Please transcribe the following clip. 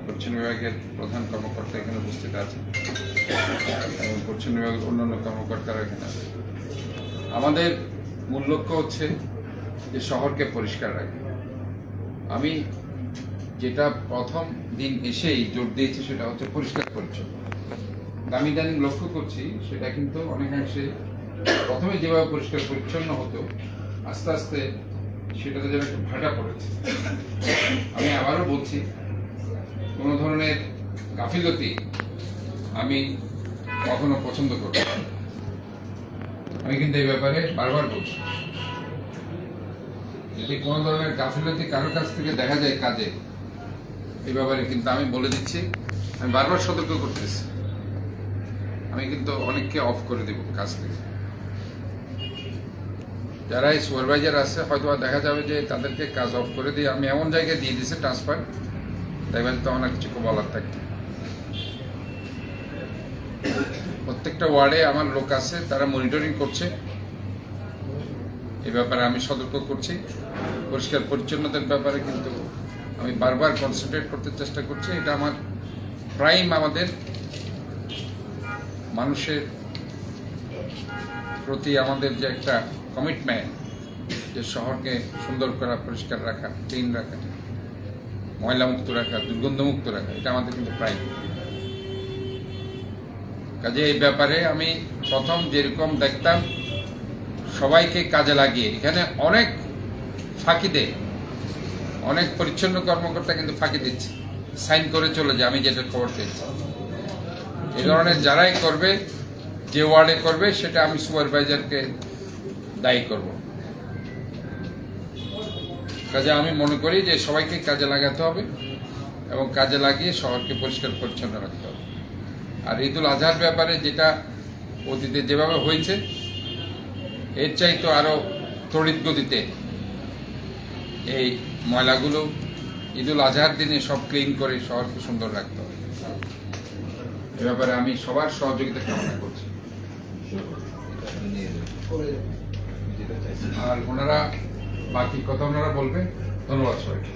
পরিচ্ছন্ন বিভাগের প্রধান কর্মকর্তা এখানে উপস্থিত আছেন এবং পরিচ্ছন্ন বিভাগের অন্যান্য কর্মকর্তারা এখানে আছেন। আমাদের মূল লক্ষ্য হচ্ছে যে শহরকে পরিষ্কার রাখা। আমি যেটা প্রথম দিন এসেই জোর দিয়েছি সেটা হচ্ছে পরিষ্কার পরিচ্ছন্ন। আমি ইদানিং লক্ষ্য করছি সেটা কিন্তু অনেকাংশে প্রথমে যেভাবে পরিষ্কার পরিচ্ছন্ন হতো আস্তে আস্তে সেটাতে যেন একটু ভাটা পড়েছে। আমি আবারও বলছি, কোনো ধরনের গাফিলতি আমি কখনো পছন্দ করি না। আমি কিন্তু এই ব্যাপারে বারবার বলছি, যদি কোনো ধরনের গাফিলতি কারোর কাছ থেকে দেখা যায় কাজে, এই ব্যাপারে কিন্তু আমি বলে দিচ্ছি, আমি বারবার সতর্ক করতেছি, আমি কিন্তু অনেককে অফ করে দেব কাজ থেকে। যারা এই সুপারভাইজার আছে হয়তো দেখা যাবে যে তাদেরকে কাজ অফ করে দিয়ে আমি এমন জায়গায় দিয়ে দিচ্ছি ট্রান্সফার, দেখবেন তো আমার কিছু বলার থাকে। প্রত্যেকটা ওয়ার্ডে আমার লোক আছে, তারা মনিটরিং করছে। এই ব্যাপারে আমি সতর্ক করছি। পরিষ্কার পরিচ্ছন্নতার ব্যাপারে কিন্তু আমি বারবার কনসেন্ট্রেট করতে চেষ্টা করছি। এটা আমার প্রাইম, আমাদের মানুষের প্রতি আমাদের যে একটা কমিটমেন্ট, যে শহরকে সুন্দর করা, পরিষ্কার রাখা, ক্লিন রাখা, ময়লামুক্ত রাখা, দুর্গন্ধমুক্ত রাখা, এটা আমাদের কিন্তু প্রাইম। কাজে এই ব্যাপারে আমি প্রথম যেরকম দেখতাম সবাইকে কাজে লাগিয়ে, এখানে অনেক ফাঁকি দেয়, অনেক পরিচ্ছন্ন কর্মকর্তা কিন্তু ফাঁকি দিচ্ছে, সাইন করে চলে যায়। আমি যেটা খবর পেয়েছি, এই ধরনের যারাই করবে, যে ওয়ার্ডে করবে, সেটা আমি সুপারভাইজারকে দায়ী করব। কাজে আমি মনে করি যে সবাইকে কাজে লাগাতে হবে এবং কাজে লাগিয়ে শহরকে পরিষ্কার পরিচ্ছন্ন রাখতে হবে। আর ঈদুল আজহার ব্যাপারে যেটা অতীতে যেভাবে হয়েছে, এর চাইতে আরো তড়িৎ গতিতে এই ময়লাগুলো ঈদুল আজহার দিনে সব ক্লিন করে শহরকে সুন্দর রাখতে হবে। এ ব্যাপারে আমি সবার সহযোগিতা কামনা করছি। আর ওনারা বাকি কথা ওনারা বলবেন। ধন্যবাদ সবাইকে।